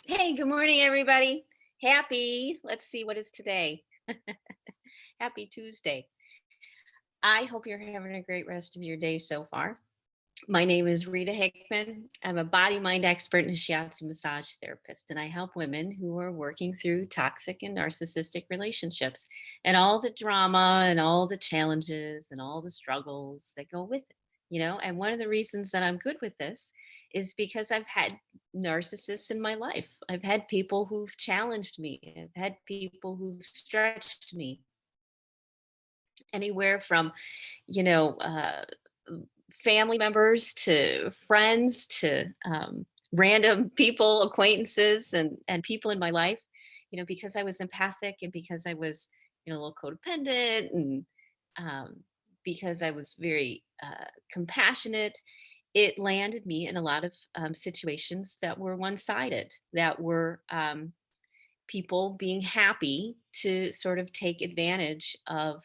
Hey, good morning, everybody. Let's see what is today. Happy Tuesday. I hope you're having a great rest of your day so far. My name is Rita Hickman. I'm a body mind expert and a shiatsu massage therapist, and I help women who are working through toxic and narcissistic relationships and all the drama and all the challenges and all the struggles that go with it. And one of the reasons that I'm good with this is because I've had narcissists in my life. I've had people who've challenged me, I've had people who've stretched me, anywhere from, you know, uh, family members to friends to random people, acquaintances, and people in my life. Because I was empathic and because I was, a little codependent, and um, because I was very compassionate, it landed me in a lot of situations that were one-sided, that were people being happy to sort of take advantage of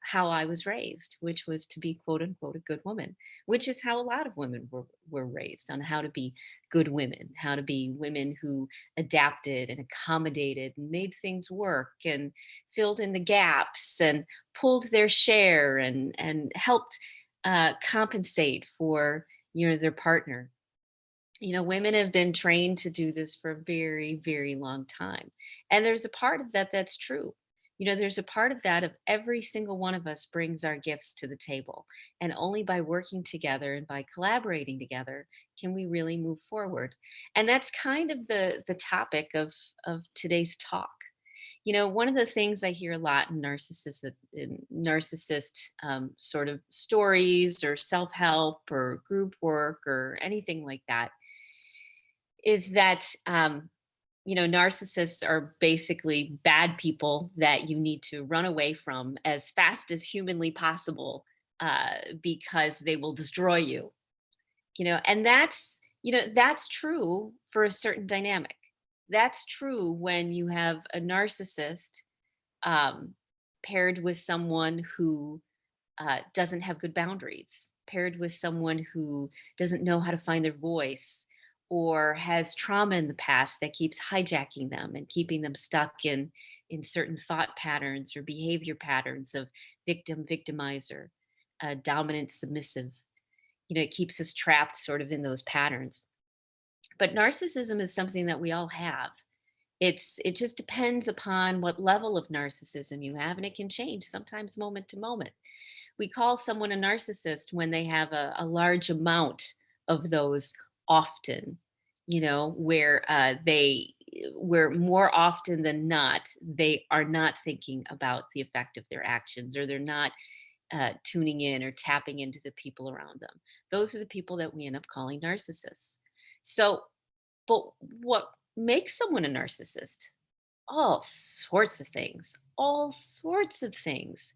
how I was raised, which was to be quote unquote a good woman, which is how a lot of women were raised, on how to be good women, how to be women who adapted and accommodated and made things work and filled in the gaps and pulled their share and helped compensate for their partner. Women have been trained to do this for a very, very long time. And there's a part of that that's true. There's a part of that of every single one of us brings our gifts to the table. And only by working together and by collaborating together can we really move forward. And that's kind of the topic of today's talk. One of the things I hear a lot in narcissist sort of stories or self-help or group work or anything like that is that narcissists are basically bad people that you need to run away from as fast as humanly possible, because they will destroy you. And that's true for a certain dynamic. That's true when you have a narcissist um, paired with someone who doesn't have good boundaries, paired with someone who doesn't know how to find their voice or has trauma in the past that keeps hijacking them and keeping them stuck in certain thought patterns or behavior patterns of victim victimizer, dominant submissive. It keeps us trapped sort of in those patterns. But narcissism is something that we all have. It just depends upon what level of narcissism you have, and it can change sometimes moment to moment. We call someone a narcissist when they have a large amount of those often, where more often than not, they are not thinking about the effect of their actions, or they're not tuning in or tapping into the people around them. Those are the people that we end up calling narcissists. So, but what makes someone a narcissist? All sorts of things, all sorts of things.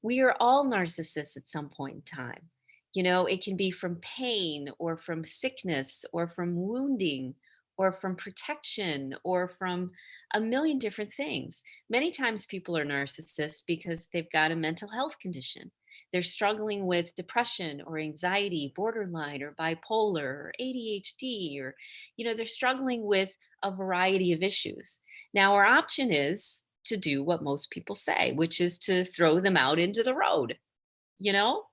We are all narcissists at some point in time. It can be from pain or from sickness or from wounding or from protection or from a million different things. Many times people are narcissists because they've got a mental health condition. They're struggling with depression or anxiety, borderline or bipolar or ADHD, or, they're struggling with a variety of issues. Now, our option is to do what most people say, which is to throw them out into the road, you know?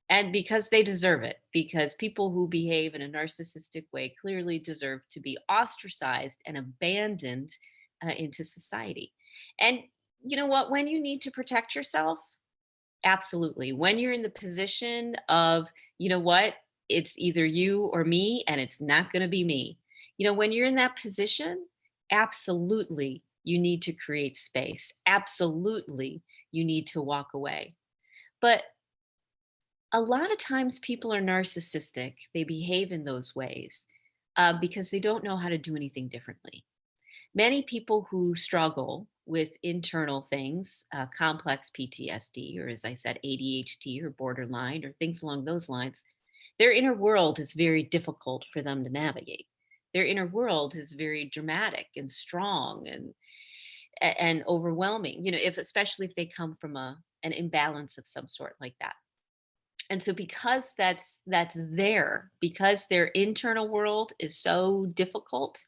And because they deserve it, because people who behave in a narcissistic way clearly deserve to be ostracized and abandoned into society. And you know what? When you need to protect yourself, absolutely. When you're in the position of, what? It's either you or me, and it's not going to be me. When you're in that position, absolutely, you need to create space. Absolutely, you need to walk away. But a lot of times people are narcissistic. They behave in those ways because they don't know how to do anything differently. Many people who struggle with internal things, complex PTSD, or as I said, ADHD or borderline or things along those lines, their inner world is very difficult for them to navigate. Their inner world is very dramatic and strong and overwhelming. If especially if they come from an imbalance of some sort like that. And so because that's there, because their internal world is so difficult,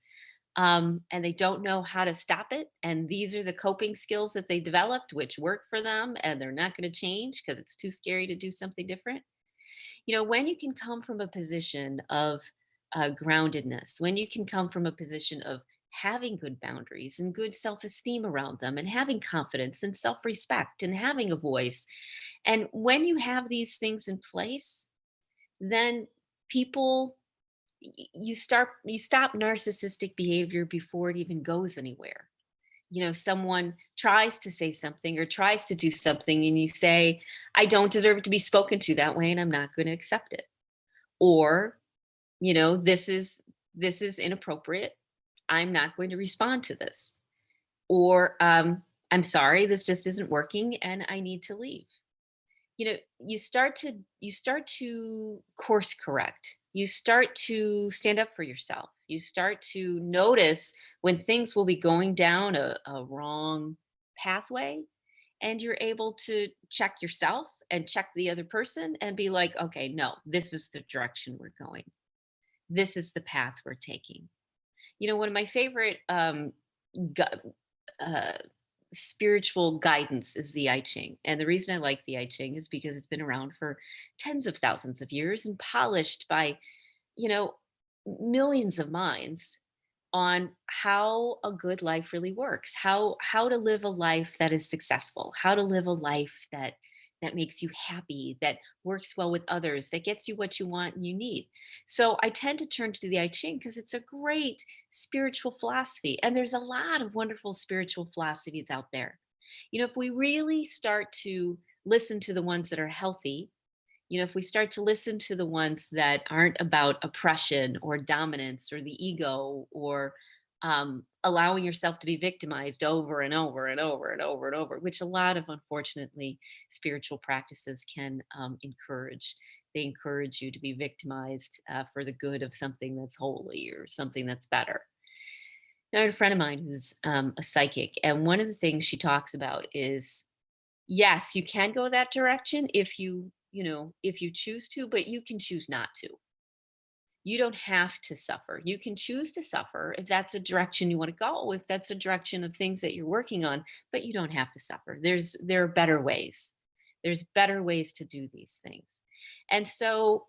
and they don't know how to stop it, and these are the coping skills that they developed, which work for them, and they're not going to change because it's too scary to do something different. When you can come from a position of groundedness, when you can come from a position of having good boundaries and good self-esteem around them, and having confidence and self-respect and having a voice, and when you have these things in place, then people you stop narcissistic behavior before it even goes anywhere. Someone tries to say something or tries to do something, and you say, I don't deserve to be spoken to that way, and I'm not going to accept it. Or, this is inappropriate. I'm not going to respond to this. Or I'm sorry, this just isn't working and I need to leave. You start to course correct. You start to stand up for yourself. You start to notice when things will be going down a wrong pathway, and you're able to check yourself and check the other person and be like, okay, no, this is the direction we're going. This is the path we're taking. One of my favorite gu- uh, spiritual guidance is the I Ching. And the reason I like the I Ching is because it's been around for tens of thousands of years and polished by, you know, millions of minds on how a good life really works, how to live a life that is successful, how to live a life that makes you happy, that works well with others, that gets you what you want and you need. So I tend to turn to the I Ching because it's a great spiritual philosophy, and there's a lot of wonderful spiritual philosophies out there. If we really start to listen to the ones that are healthy, if we start to listen to the ones that aren't about oppression or dominance or the ego, or allowing yourself to be victimized over and over and over and over and over, which a lot of, unfortunately, spiritual practices can encourage. They encourage you to be victimized for the good of something that's holy or something that's better. Now, I had a friend of mine who's a psychic, and one of the things she talks about is, yes, you can go that direction if you choose to, but you can choose not to. You don't have to suffer. You can choose to suffer if that's a direction you want to go, if that's a direction of things that you're working on, but you don't have to suffer. There are better ways. There's better ways to do these things. And so,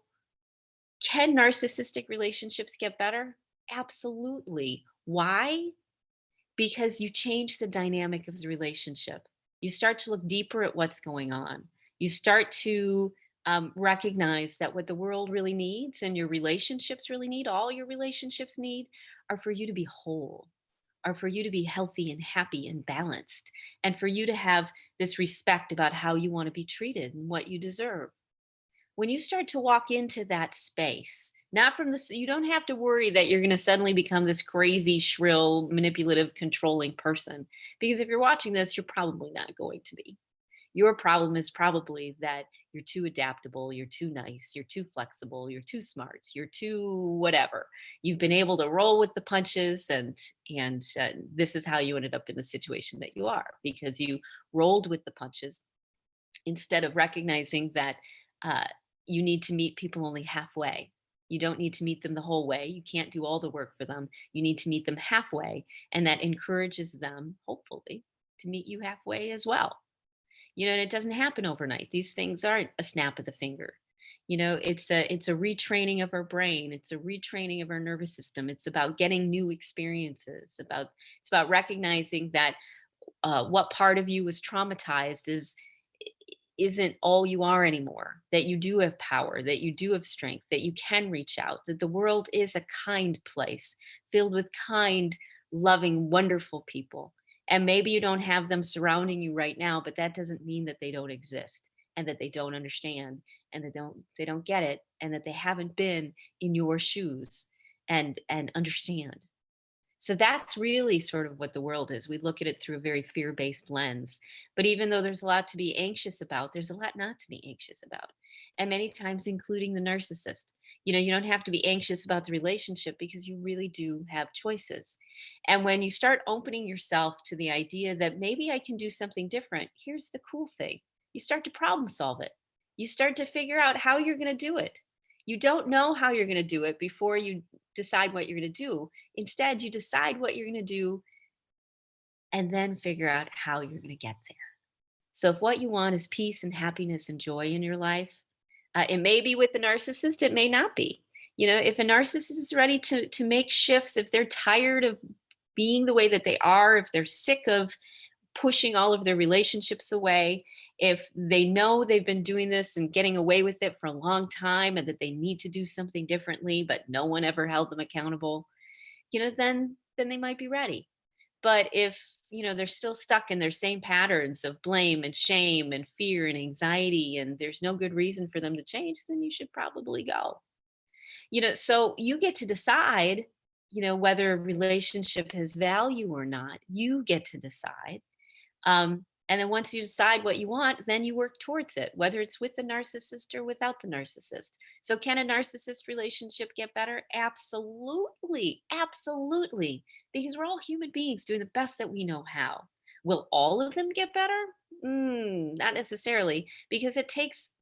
can narcissistic relationships get better? Absolutely. Why? Because you change the dynamic of the relationship. You start to look deeper at what's going on. You start to recognize that what the world really needs and your relationships really need, all your relationships need, are for you to be whole, are for you to be healthy and happy and balanced, and for you to have this respect about how you want to be treated and what you deserve. When you start to walk into that space, not from this, you don't have to worry that you're going to suddenly become this crazy, shrill, manipulative, controlling person. Because if you're watching this, you're probably not going to be. Your problem is probably that you're too adaptable, you're too nice, you're too flexible, you're too smart, you're too whatever. You've been able to roll with the punches, and this is how you ended up in the situation that you are, because you rolled with the punches instead of recognizing that uh, you need to meet people only halfway. You don't need to meet them the whole way. You can't do all the work for them. You need to meet them halfway. And that encourages them, hopefully, to meet you halfway as well. And it doesn't happen overnight. These things aren't a snap of the finger. It's a retraining of our brain. It's a retraining of our nervous system. It's about getting new experiences. It's about recognizing that what part of you was traumatized isn't all you are anymore, that you do have power, that you do have strength, that you can reach out, that the world is a kind place filled with kind, loving, wonderful people. And maybe you don't have them surrounding you right now, but that doesn't mean that they don't exist and that they don't understand and they don't get it, and that they haven't been in your shoes and understand. So that's really sort of what the world is. We look at it through a very fear based lens. But even though there's a lot to be anxious about, there's a lot not to be anxious about. And many times, including the narcissist. You don't have to be anxious about the relationship because you really do have choices. And when you start opening yourself to the idea that maybe I can do something different, here's the cool thing: you start to problem solve it. You start to figure out how you're going to do it. You don't know how you're going to do it before you decide what you're going to do. Instead, you decide what you're going to do and then figure out how you're going to get there. So if what you want is peace and happiness and joy in your life, it may be with the narcissist, it may not be. If a narcissist is ready to make shifts, if they're tired of being the way that they are, if they're sick of pushing all of their relationships away, if they know they've been doing this and getting away with it for a long time and that they need to do something differently, but no one ever held them accountable, then they might be ready. But if, they're still stuck in their same patterns of blame and shame and fear and anxiety, and there's no good reason for them to change, then you should probably go. So you get to decide, whether a relationship has value or not. You get to decide. And then once you decide what you want, then you work towards it, whether it's with the narcissist or without the narcissist. So, can a narcissist relationship get better? Absolutely. Absolutely. Because we're all human beings doing the best that we know how. Will all of them get better? Not necessarily, because it takes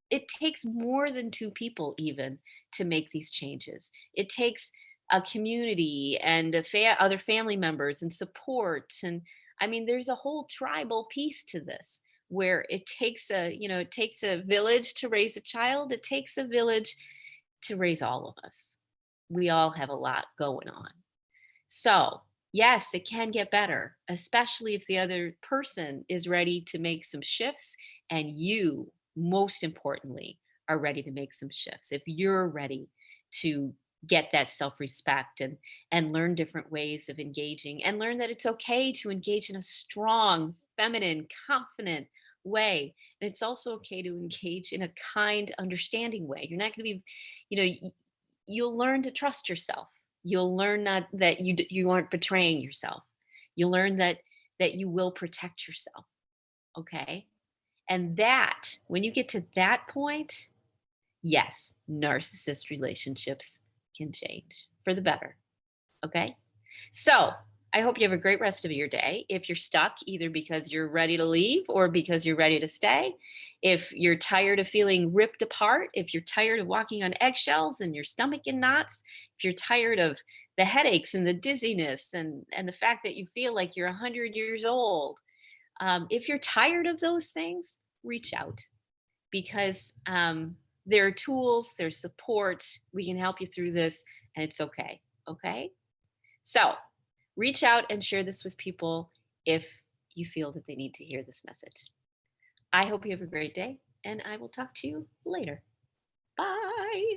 more than two people even to make these changes. It takes a community and other family members and support, and I mean, there's a whole tribal piece to this where it takes a village to raise a child. It takes a village to raise all of us. We all have a lot going on. So, yes, it can get better, especially if the other person is ready to make some shifts and you, most importantly, are ready to make some shifts. If you're ready to get that self-respect and learn different ways of engaging and learn that it's okay to engage in a strong, feminine, confident way. And it's also okay to engage in a kind, understanding way. You're not going to be, you'll learn to trust yourself. You'll learn that you aren't betraying yourself. You'll learn that you will protect yourself. Okay? And that when you get to that point, yes, narcissist relationships can change for the better. Okay? So, I hope you have a great rest of your day. If you're stuck, either because you're ready to leave or because you're ready to stay, if you're tired of feeling ripped apart, if you're tired of walking on eggshells and your stomach in knots, if you're tired of the headaches and the dizziness and the fact that you feel like you're 100 years old, if you're tired of those things, reach out because there are tools, there's support. We can help you through this, and it's okay. Okay? So reach out and share this with people if you feel that they need to hear this message. I hope you have a great day, and I will talk to you later. Bye.